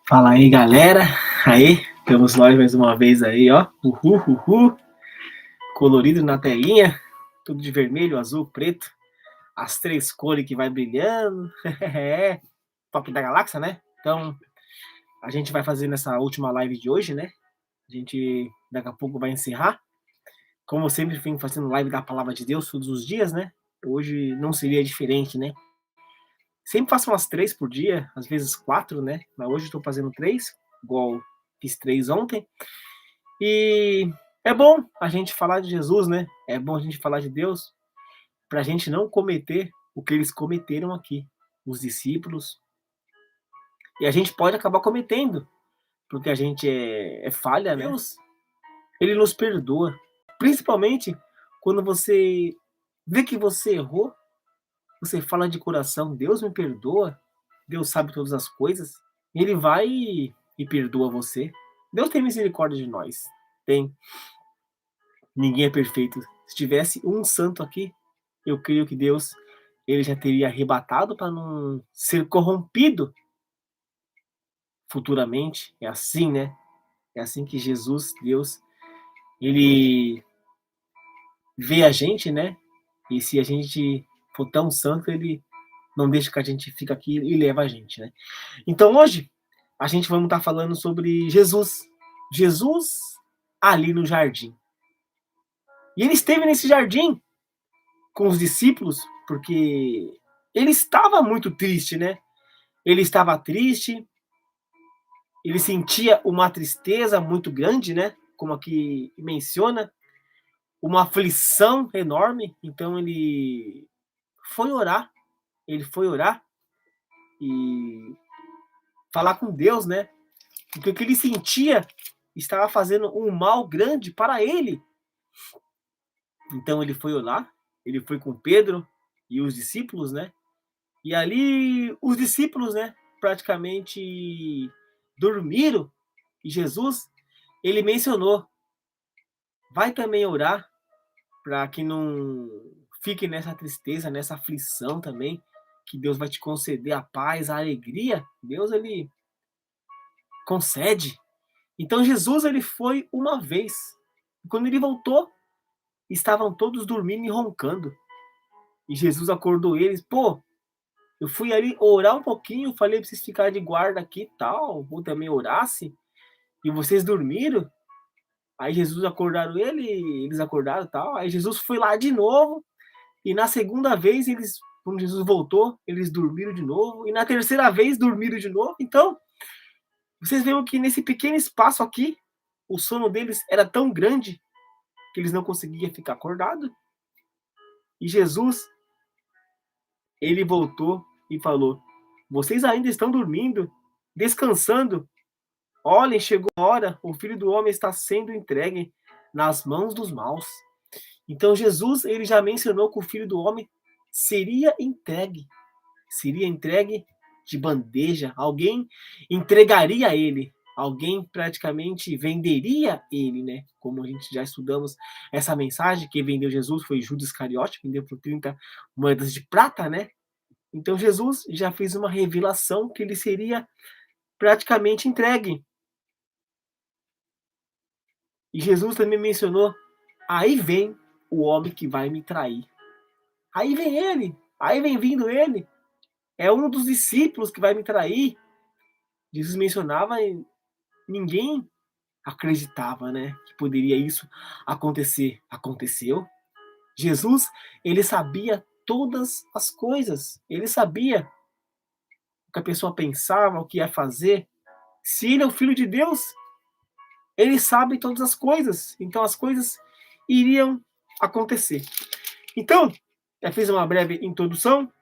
Fala aí, galera. Aí, temos nós mais uma vez aí, ó. Uhul, uhul. Colorido na telinha. Tudo de vermelho, azul, preto. As três cores que vai brilhando. É, top da galáxia, né? Então, a gente vai fazer nessa última live de hoje, né? A gente daqui a pouco vai encerrar. Como eu sempre venho fazendo live da Palavra de Deus todos os dias, né? Hoje não seria diferente, né? Sempre faço umas 3 por dia, às vezes 4, né? Mas hoje eu tô fazendo 3, igual fiz 3 ontem. E é bom a gente falar de Jesus, né? É bom a gente falar de Deus, para a gente não cometer o que eles cometeram aqui, os discípulos. E a gente pode acabar cometendo, porque a gente é falha, né? Deus, ele nos perdoa. Principalmente quando você vê que você errou, você fala de coração, Deus me perdoa, Deus sabe todas as coisas, ele vai e perdoa você. Deus tem misericórdia de nós. Tem. Ninguém é perfeito. Se tivesse um santo aqui, eu creio que Deus ele já teria arrebatado para não ser corrompido futuramente. É assim, né? É assim que Jesus, Deus, ele vê a gente, né? E se a gente for tão santo, ele não deixa que a gente fique aqui e leva a gente, né? Então hoje a gente vamos estar falando sobre Jesus. Jesus ali no jardim. E ele esteve nesse jardim com os discípulos, porque ele estava muito triste, né? Ele estava triste, ele sentia uma tristeza muito grande, né? Como aqui menciona, uma aflição enorme. Então foi orar, ele foi orar e falar com Deus, né? Porque o que ele sentia estava fazendo um mal grande para ele. Então ele foi orar, ele foi com Pedro e os discípulos, né? E ali os discípulos, né, praticamente dormiram. E Jesus, ele mencionou, vai também orar para que não fique nessa tristeza, nessa aflição também, que Deus vai te conceder a paz, a alegria. Deus, ele concede. Então Jesus, ele foi uma vez. E quando ele voltou, estavam todos dormindo e roncando. E Jesus acordou eles, pô, eu fui ali orar um pouquinho, falei pra vocês ficarem de guarda aqui e tal, vou também orasse, e vocês dormiram. Aí Jesus acordaram ele, eles acordaram e tal. Aí Jesus foi lá de novo, e na segunda vez, eles, quando Jesus voltou, eles dormiram de novo, e na terceira vez dormiram de novo. Então, vocês veem que nesse pequeno espaço aqui, o sono deles era tão grande que eles não conseguiam ficar acordados. E Jesus, ele voltou e falou: vocês ainda estão dormindo, descansando? Olhem, chegou a hora, o Filho do Homem está sendo entregue nas mãos dos maus. Então Jesus, ele já mencionou que o Filho do Homem seria entregue de bandeja, alguém entregaria ele, alguém praticamente venderia ele, né? Como a gente já estudamos essa mensagem, que vendeu Jesus foi Judas Iscariote, vendeu por 30 moedas de prata, né? Então Jesus já fez uma revelação que ele seria praticamente entregue. E Jesus também mencionou: aí vem o homem que vai me trair. Aí vem ele, aí vem vindo ele. É um dos discípulos que vai me trair. Jesus mencionava e ninguém acreditava, né, que poderia isso acontecer. Aconteceu. Jesus, ele sabia todas as coisas. Ele sabia o que a pessoa pensava, o que ia fazer. Se ele é o Filho de Deus, ele sabe todas as coisas. Então as coisas iriam acontecer. Então, já fiz uma breve introdução.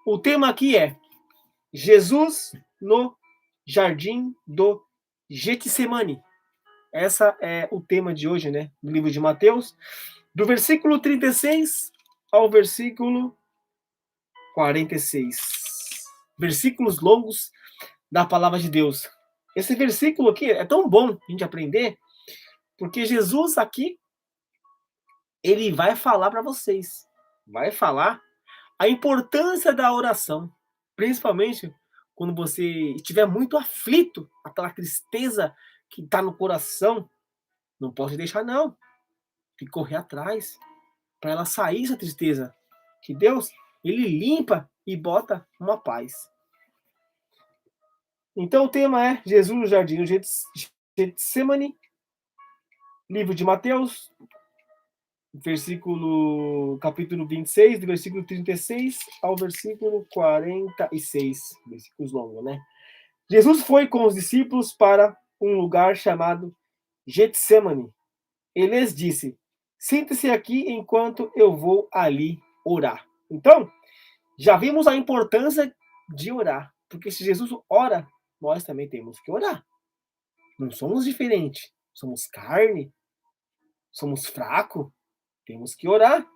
O tema aqui é Jesus no Jardim do Getsemane. Essa é o tema de hoje, né? Do livro de Mateus, do versículo 36 ao versículo 46. Versículos longos da palavra de Deus. Esse versículo aqui é tão bom a gente aprender, porque Jesus aqui, ele vai falar para vocês, vai falar a importância da oração, principalmente quando você estiver muito aflito, aquela tristeza que está no coração, não pode deixar não. Tem que correr atrás para ela sair essa tristeza. Que Deus, ele limpa e bota uma paz. Então o tema é Jesus no jardim do Getsemane, livro de Mateus, capítulo 26, do versículo 36 ao versículo 46, versículos longos, né? Jesus foi com os discípulos para um lugar chamado Getsemane. Ele lhes disse: sinta-se aqui enquanto eu vou ali orar. Então, já vimos a importância de orar, porque se Jesus ora, nós também temos que orar. Não somos diferentes, somos carne, somos fracos, temos que orar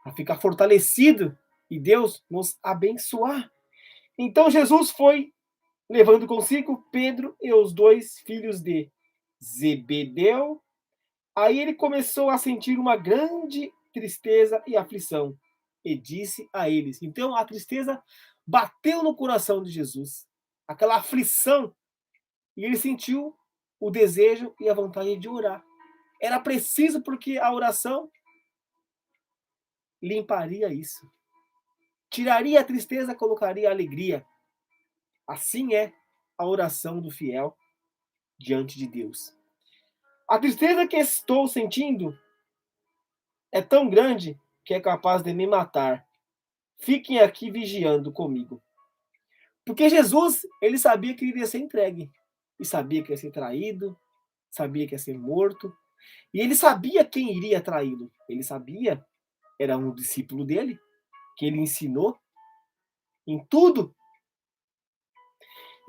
para ficar fortalecido e Deus nos abençoar. Então Jesus foi levando consigo Pedro e os dois filhos de Zebedeu. Aí ele começou a sentir uma grande tristeza e aflição e disse a eles. Então a tristeza bateu no coração de Jesus, aquela aflição, e ele sentiu o desejo e a vontade de orar. Era preciso, porque a oração limparia isso. Tiraria a tristeza, colocaria a alegria. Assim é a oração do fiel diante de Deus. A tristeza que estou sentindo é tão grande que é capaz de me matar. Fiquem aqui vigiando comigo. Porque Jesus, ele sabia que ele ia ser entregue. E sabia que ia ser traído, sabia que ia ser morto. E ele sabia quem iria traí-lo. Ele sabia, era um discípulo dele, que ele ensinou em tudo.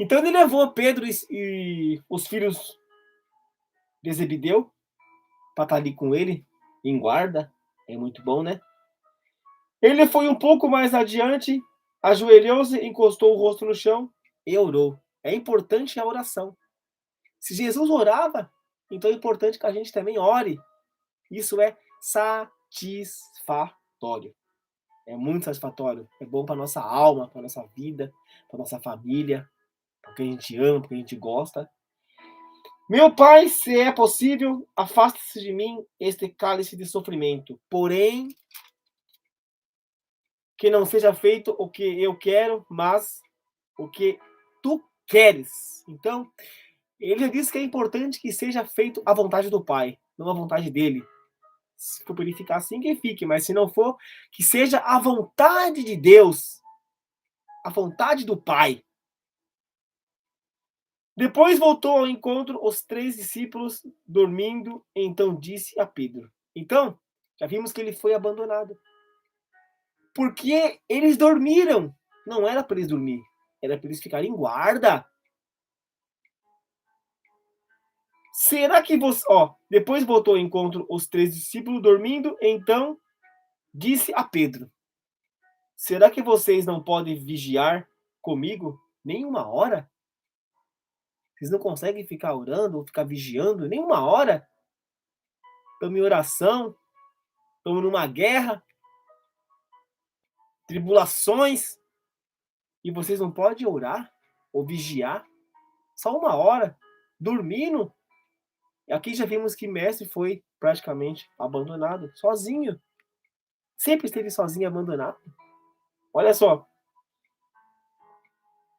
Então ele levou Pedro e os filhos de Zebedeu para estar ali com ele, em guarda. É muito bom, né? Ele foi um pouco mais adiante, ajoelhou-se, encostou o rosto no chão e orou. É importante a oração. Se Jesus orava, então é importante que a gente também ore. Isso é satisfatório. É muito satisfatório. É bom para nossa alma, para nossa vida, para nossa família, para quem a gente ama, para quem a gente gosta. Meu Pai, se é possível, afasta-se de mim este cálice de sofrimento. Porém, que não seja feito o que eu quero, mas o que tu queres. Então, ele já disse que é importante que seja feito a vontade do Pai, não a vontade dele. Se for para ele ficar assim, que fique, mas se não for, que seja a vontade de Deus, a vontade do Pai. Depois voltou ao encontro os 3 discípulos dormindo, então disse a Pedro. Então, já vimos que ele foi abandonado. Porque eles dormiram. Não era para eles dormir, era para eles ficarem em guarda. Será que você... depois voltou ao encontro os 3 discípulos dormindo, então disse a Pedro. Será que vocês não podem vigiar comigo nem uma hora? Vocês não conseguem ficar orando ou ficar vigiando nem uma hora? Estamos em oração, estamos numa guerra, tribulações, e vocês não podem orar ou vigiar? Só uma hora, dormindo? Aqui já vimos que Mestre foi praticamente abandonado, sozinho. Sempre esteve sozinho, abandonado. Olha só.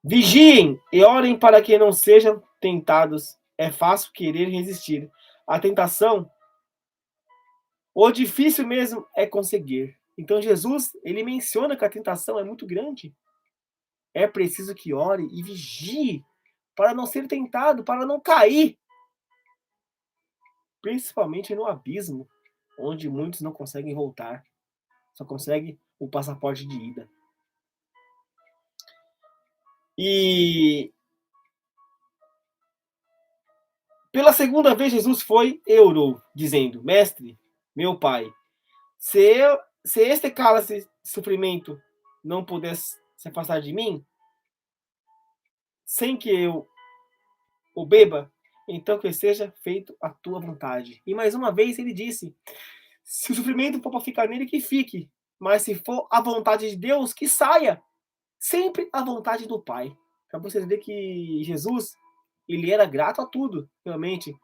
Vigiem e orem para que não sejam tentados. É fácil querer resistir. A tentação, o difícil mesmo é conseguir. Então Jesus, ele menciona que a tentação é muito grande. É preciso que ore e vigie para não ser tentado, para não cair. Principalmente no abismo, onde muitos não conseguem voltar. Só conseguem o passaporte de ida. E pela segunda vez Jesus foi e orou, dizendo: Mestre, meu Pai, se este cálice de sofrimento não pudesse se afastar de mim, sem que eu o beba, então que seja feito a tua vontade. E mais uma vez ele disse: se o sofrimento for para ficar nele, que fique. Mas se for a vontade de Deus, que saia. Sempre a vontade do Pai. Para vocês verem que Jesus, ele era grato a tudo, realmente.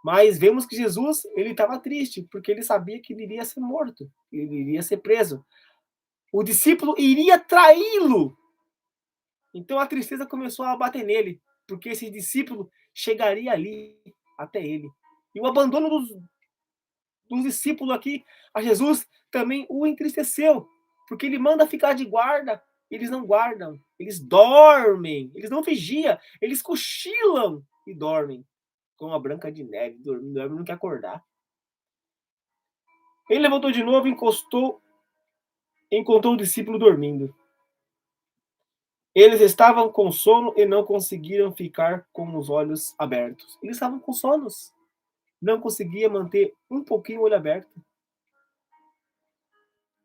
Mas vemos que Jesus, ele estava triste, porque ele sabia que ele iria ser morto, ele iria ser preso. O discípulo iria traí-lo. Então a tristeza começou a bater nele, porque esse discípulo chegaria ali até ele. E o abandono dos discípulos aqui a Jesus também o entristeceu, porque ele manda ficar de guarda, eles não guardam, eles dormem, eles não vigiam, eles cochilam e dormem, como a Branca de Neve, dorme, não quer acordar. Ele levantou de novo, encontrou o discípulo dormindo. Eles estavam com sono e não conseguiram ficar com os olhos abertos. Eles estavam com sonos, não conseguia manter um pouquinho o olho aberto.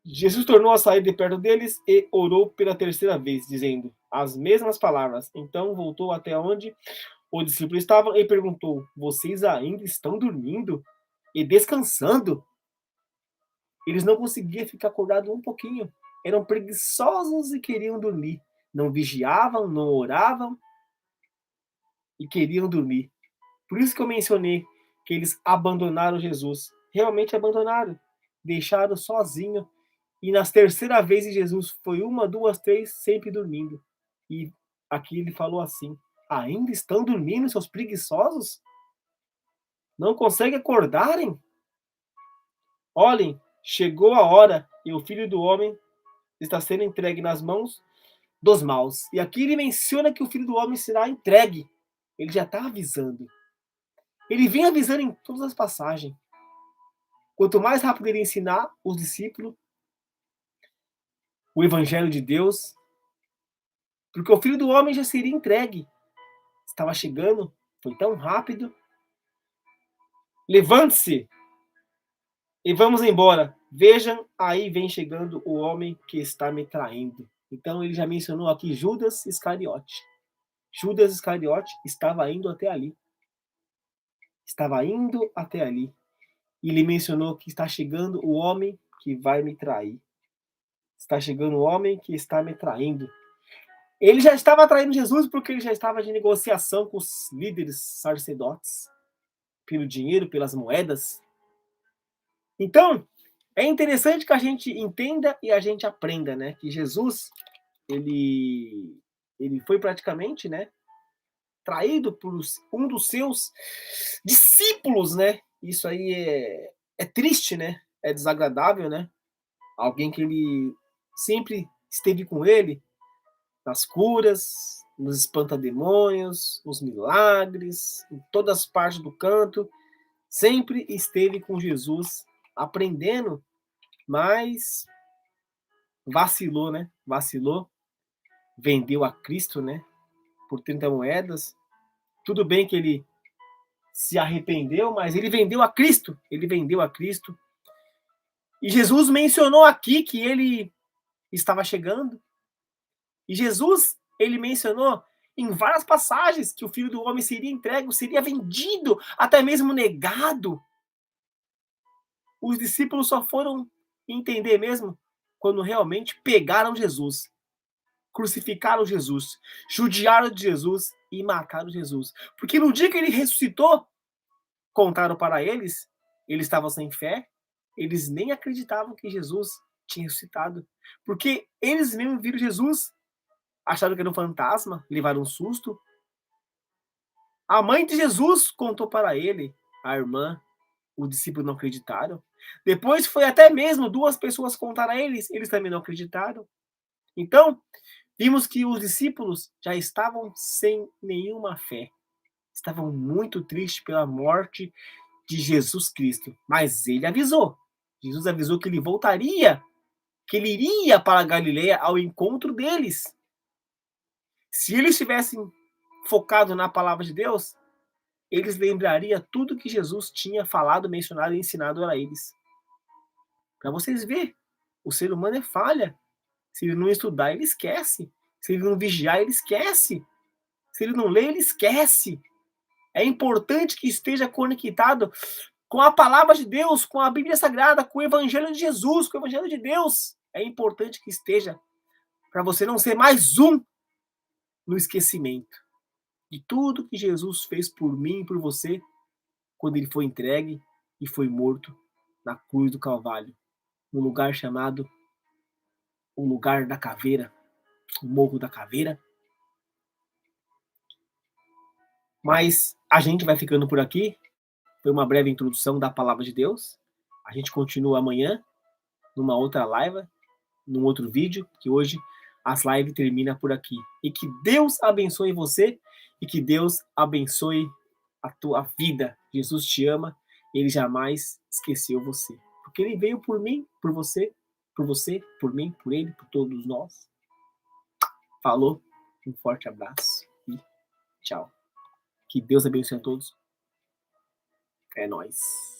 Jesus tornou a sair de perto deles e orou pela terceira vez, dizendo as mesmas palavras. Então voltou até onde o discípulo estava e perguntou: vocês ainda estão dormindo e descansando? Eles não conseguiam ficar acordados um pouquinho. Eram preguiçosos e queriam dormir. Não vigiavam, não oravam e queriam dormir. Por isso que eu mencionei que eles abandonaram Jesus. Realmente abandonaram. Deixaram sozinho. E nas terceira vezes Jesus foi uma, duas, três, sempre dormindo. E aqui ele falou assim: ainda estão dormindo, seus preguiçosos? Não conseguem acordarem? Olhem, chegou a hora e o Filho do Homem está sendo entregue nas mãos dos maus. E aqui ele menciona que o Filho do Homem será entregue. Ele já está avisando. Ele vem avisando em todas as passagens. Quanto mais rápido ele ensinar os discípulos o Evangelho de Deus, porque o Filho do Homem já seria entregue. Estava chegando, foi tão rápido. Levante-se e vamos embora. Vejam, aí vem chegando o homem que está me traindo. Então ele já mencionou aqui Judas Iscariote. Judas Iscariote estava indo até ali. Estava indo até ali. E ele mencionou que está chegando o homem que vai me trair. Está chegando o homem que está me traindo. Ele já estava traindo Jesus porque ele já estava de negociação com os líderes sacerdotes. Pelo dinheiro, pelas moedas. Então, é interessante que a gente entenda e a gente aprenda, né? Que Jesus, ele foi praticamente, né? Traído por um dos seus discípulos, né? Isso aí é triste, né? É desagradável, né? Alguém que ele sempre esteve com ele nas curas, nos espantademônios, nos milagres, em todas as partes do canto, sempre esteve com Jesus, aprendendo, mas vacilou, né? Vacilou, vendeu a Cristo, né? Por 30 moedas. Tudo bem que ele se arrependeu, mas ele vendeu a Cristo. Ele vendeu a Cristo. E Jesus mencionou aqui que ele estava chegando. E Jesus, ele mencionou em várias passagens que o Filho do Homem seria entregue, seria vendido, até mesmo negado. Os discípulos só foram entender mesmo quando realmente pegaram Jesus, crucificaram Jesus, judiaram de Jesus e mataram Jesus. Porque no dia que ele ressuscitou, contaram para eles, eles estavam sem fé, eles nem acreditavam que Jesus tinha ressuscitado. Porque eles mesmos viram Jesus, acharam que era um fantasma, levaram um susto. A mãe de Jesus contou para ele, a irmã, os discípulos não acreditaram. Depois foi até mesmo duas pessoas contar a eles também não acreditaram. Então, vimos que os discípulos já estavam sem nenhuma fé. Estavam muito tristes pela morte de Jesus Cristo. Mas ele avisou. Jesus avisou que ele voltaria, que ele iria para a Galileia ao encontro deles. Se eles tivessem focado na palavra de Deus, eles lembrariam tudo que Jesus tinha falado, mencionado e ensinado a eles. Para vocês verem, o ser humano é falha. Se ele não estudar, ele esquece. Se ele não vigiar, ele esquece. Se ele não lê, ele esquece. É importante que esteja conectado com a palavra de Deus, com a Bíblia Sagrada, com o Evangelho de Jesus, com o Evangelho de Deus. É importante que esteja, para você não ser mais um no esquecimento de tudo que Jesus fez por mim e por você quando ele foi entregue e foi morto na cruz do Calvário, um lugar chamado o lugar da caveira, o Morro da Caveira. Mas a gente vai ficando por aqui. Foi uma breve introdução da palavra de Deus. A gente continua amanhã numa outra live, num outro vídeo, que hoje as lives terminam por aqui. E que Deus abençoe você e que Deus abençoe a tua vida. Jesus te ama, ele jamais esqueceu você. Porque ele veio por mim, por você, por mim, por ele, por todos nós. Falou, um forte abraço e tchau. Que Deus abençoe a todos. É nóis.